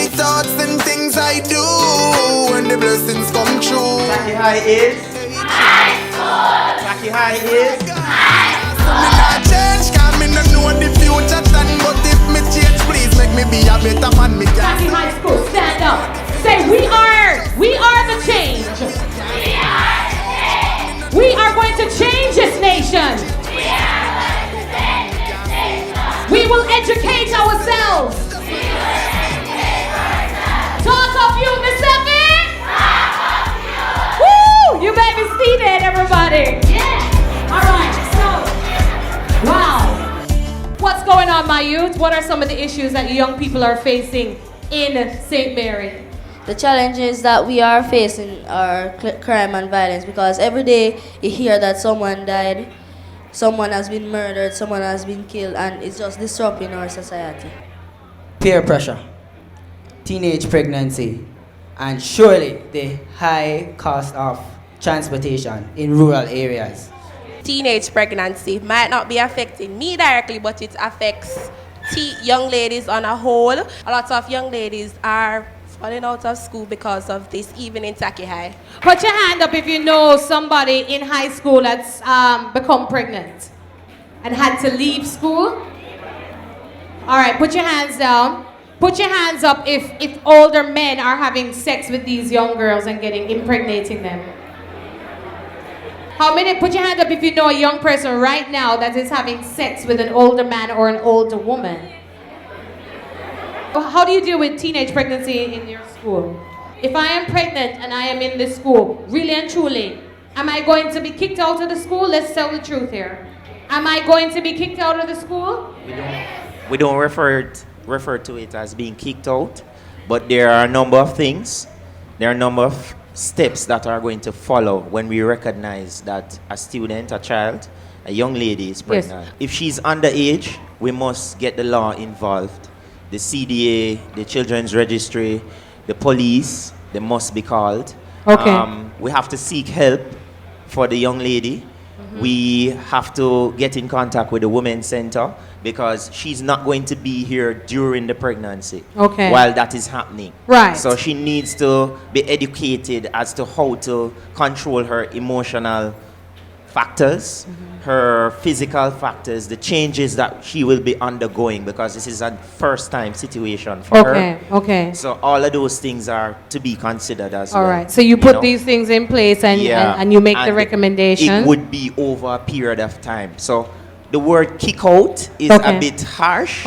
my thoughts and things I do, and the blessings come true. Tacky High is high school. Tacky High is Me not change, cause me no know the future stand. But if me change, please make me be a better man. Me Tacky High School, stand up. Say, we are the change. We are going to change this nation. We will educate ourselves. Talk of you, Miss Effie. Woo! You may be seated, everybody. Yeah. All right. So, wow. What's going on, my youth? What are some of the issues that young people are facing in St. Mary? The challenges that we are facing are crime and violence, because every day you hear that someone died, someone has been murdered, someone has been killed, and it's just disrupting our society. Peer pressure, teenage pregnancy, and surely the high cost of transportation in rural areas. Teenage pregnancy might not be affecting me directly, but it affects young ladies on a whole. A lot of young ladies are falling out of school because of this, even in Tacky High. Put your hand up if you know somebody in high school that's become pregnant and had to leave school. All right, put your hands down. Put your hands up if older men are having sex with these young girls and impregnating them. How many? Put your hand up if you know a young person right now that is having sex with an older man or an older woman. How do you deal with teenage pregnancy in your school? If I am pregnant and I am in this school, really and truly, am I going to be kicked out of the school? Let's tell the truth here. Am I going to be kicked out of the school? We don't refer to it as being kicked out, but there are a number of things. There are a number of steps that are going to follow when we recognize that a student, a child, a young lady is pregnant. Yes. If she's underage, we must get the law involved. The CDA, the Children's Registry, the police, they must be called. Okay. We have to seek help for the young lady. Mm-hmm. We have to get in contact with the Women's Center because she's not going to be here during the pregnancy while that is happening. Right. So she needs to be educated as to how to control her emotional factors, her physical factors, the changes that she will be undergoing, because this is a first-time situation for her. Okay. So all of those things are to be considered as well. All right. So you put these things in place and you make the recommendation. It would be over a period of time. So the word kick out is a bit harsh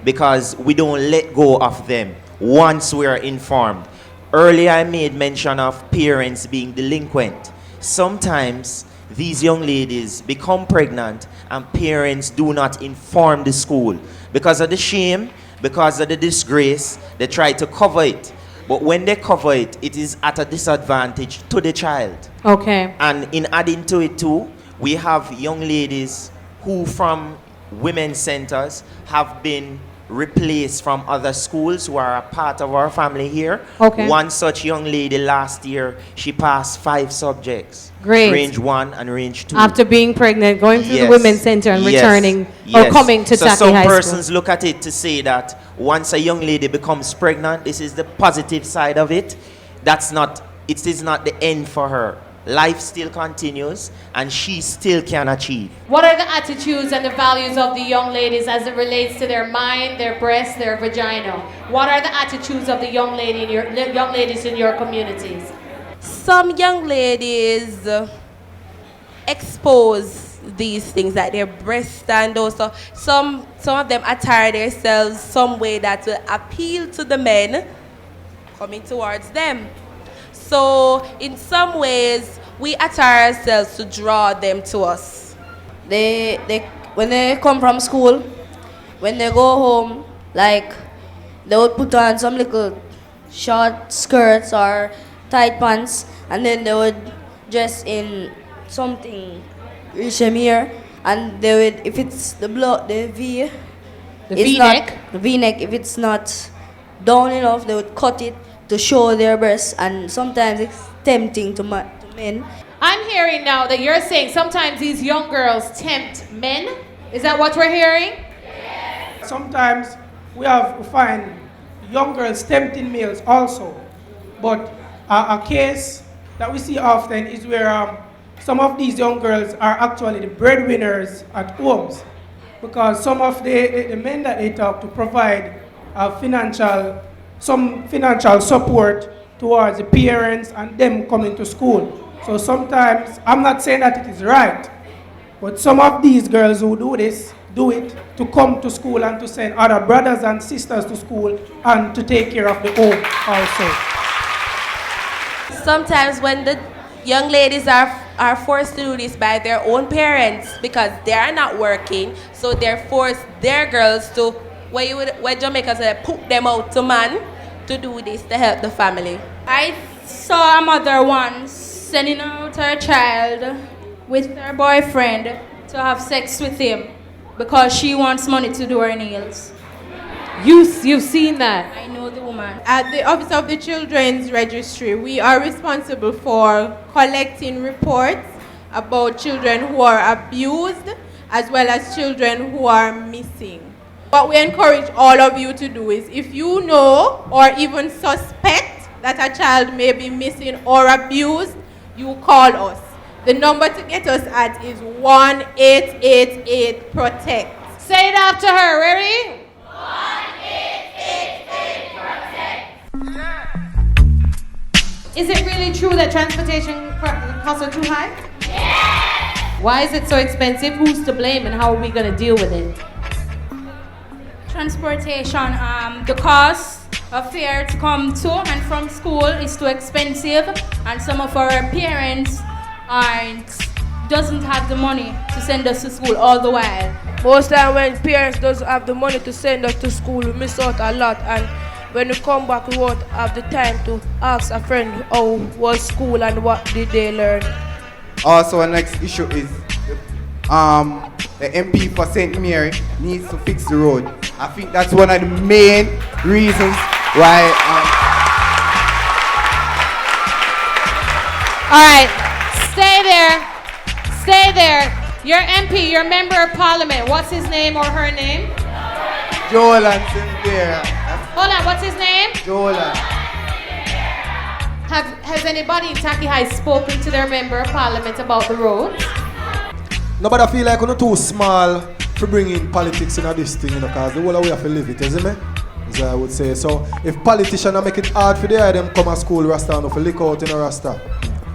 because we don't let go of them once we are informed. Earlier I made mention of parents being delinquent. Sometimes these young ladies become pregnant and parents do not inform the school. Because of the shame, because of the disgrace, they try to cover it. But when they cover it, it is at a disadvantage to the child. Okay. And in adding to it too, we have young ladies who from women's centers have been replaced from other schools who are a part of our family here. Okay. One such young lady last year, she passed 5 subjects. Great. Range 1 and range 2. After being pregnant, going through the women's center and returning or coming to Tacky High School. So some persons look at it to say that once a young lady becomes pregnant, this is the positive side of it. It is not the end for her. Life still continues and she still can achieve. What are the attitudes and the values of the young ladies as it relates to their mind, their breast, their vagina? What are the attitudes of the young ladies in your communities? Some young ladies expose these things like their breasts, and also some of them attire themselves some way that will appeal to the men coming towards them. So in some ways, we attire ourselves to draw them to us. When they come from school, when they go home, like they would put on some little short skirts or tight pants, and then they would dress in something richemier, and they would, if it's the V-neck, if it's not down enough, they would cut it to show their breasts, and sometimes it's tempting to men. I'm hearing now that you're saying sometimes these young girls tempt men. Is that what we're hearing? Sometimes we find young girls tempting males also. But a case that we see often is where some of these young girls are actually the breadwinners at homes, because some of the men that they talk to provide some financial support towards the parents and them coming to school. So sometimes, I'm not saying that it is right, but some of these girls who do this, do it to come to school and to send other brothers and sisters to school and to take care of the home also. Sometimes when the young ladies are forced to do this by their own parents because they are not working, so they're forced their girls to, where Jamaica say, put them out to man to do this to help the family. I saw a mother once sending out her child with her boyfriend to have sex with him because she wants money to do her nails. You've seen that? I know the woman. At the Office of the Children's Registry, we are responsible for collecting reports about children who are abused as well as children who are missing. What we encourage all of you to do is, if you know or even suspect that a child may be missing or abused, you call us. The number to get us at is 1-888-PROTECT. Say it after her, ready? 1-888-PROTECT. Is it really true that transportation costs are too high? Yes! Why is it so expensive? Who's to blame and how are we going to deal with it? Transportation, the cost of fare to come to and from school is too expensive, and some of our parents doesn't have the money to send us to school all the while. Most time when parents doesn't have the money to send us to school, we miss out a lot, and when we come back we won't have the time to ask a friend how was school and what did they learn. Also, our next issue is the MP for St. Mary needs to fix the road. I think that's one of the main reasons why. All right, stay there. Stay there. Your MP, your member of parliament, what's his name or her name? Joel and Cynthia. Hold on, what's his name? Joel. Has anybody in Tacky High spoken to their member of parliament about the roads? Nobody feel like we're too small to bring in politics in this thing, because the whole way have to live it, isn't it? As I would say. So if politicians make it hard for them come to school, Rasta, and to lick out in a Rasta.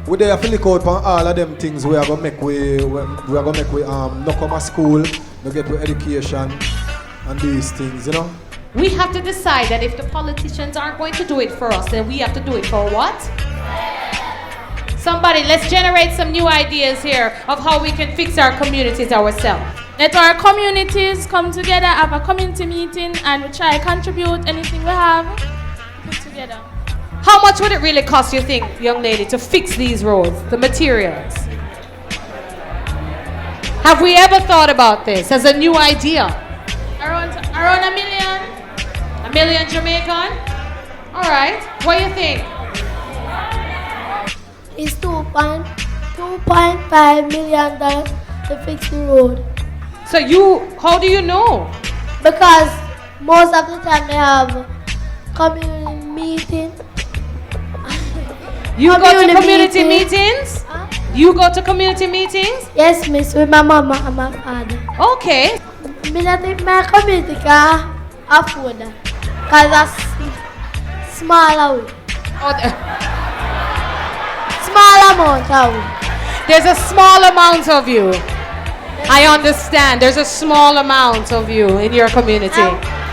We have to lick out on all of them things we are gonna make no come to school, no get to education and these things, We have to decide that if the politicians aren't going to do it for us, then we have to do it for what? Somebody, let's generate some new ideas here of how we can fix our communities ourselves. Let our communities come together, have a community meeting, and we try to contribute anything we have, put together. How much would it really cost, you think, young lady, to fix these roads, the materials? Have we ever thought about this as a new idea? Around $1 million. $1 million Jamaican? All right, what do you think? It's $2.5 million to fix the road. So how do you know? Because most of the time they have community meeting. You go to community meetings? Huh? You go to community meetings? Yes, miss, with my mama and my father. Okay. I think my community can afford that. Because that's smaller way. Small amount of you. There's a small amount of you. I understand. There's a small amount of you in your community.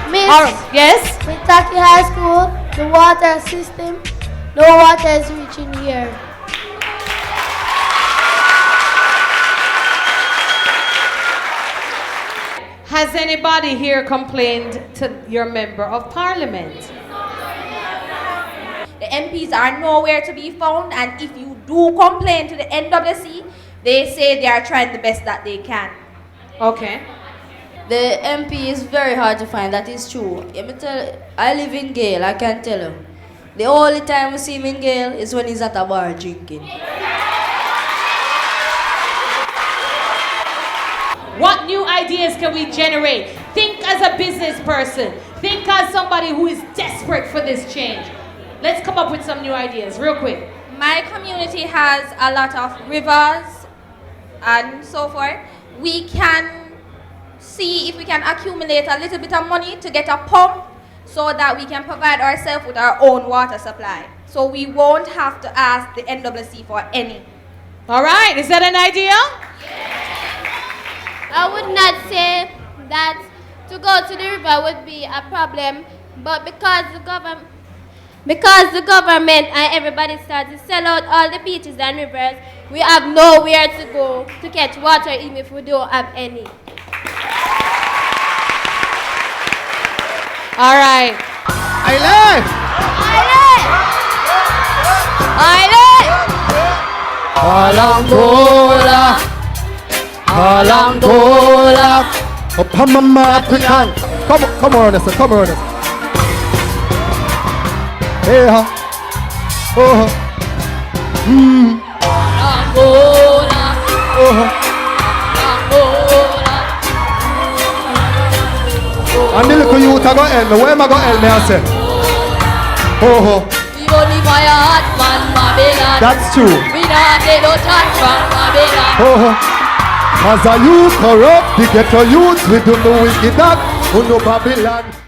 Miss, yes? with Tacky High School, the water system, no water is reaching here. Has anybody here complained to your member of parliament? The MPs are nowhere to be found, and if you do complain to the NWC, they say they are trying the best that they can. Okay. The MP is very hard to find, that is true. I live in Gale, I can tell you. The only time we see him in Gale is when he's at a bar drinking. What new ideas can we generate? Think as a business person. Think as somebody who is desperate for this change. Let's come up with some new ideas, real quick. My community has a lot of rivers and so forth. We can see if we can accumulate a little bit of money to get a pump so that we can provide ourselves with our own water supply. So we won't have to ask the NWC for any. All right, is that an idea? I would not say that to go to the river would be a problem, but because the government and everybody started to sell out all the beaches and rivers, we have nowhere to go to catch water even if we don't have any. All right. Island! Alangola, Alangola, Opamama African. Come on, Ernest, come on, Ernest. Hey, ha. Oh, Angola, and the little youth I go help me. Where am I going to help me? I say. we only my heart man Babylon. That's true. We not take no chance from Babylon. As a youth corrupt, the ghetto youth, we don't know wicked that, who know Babylon.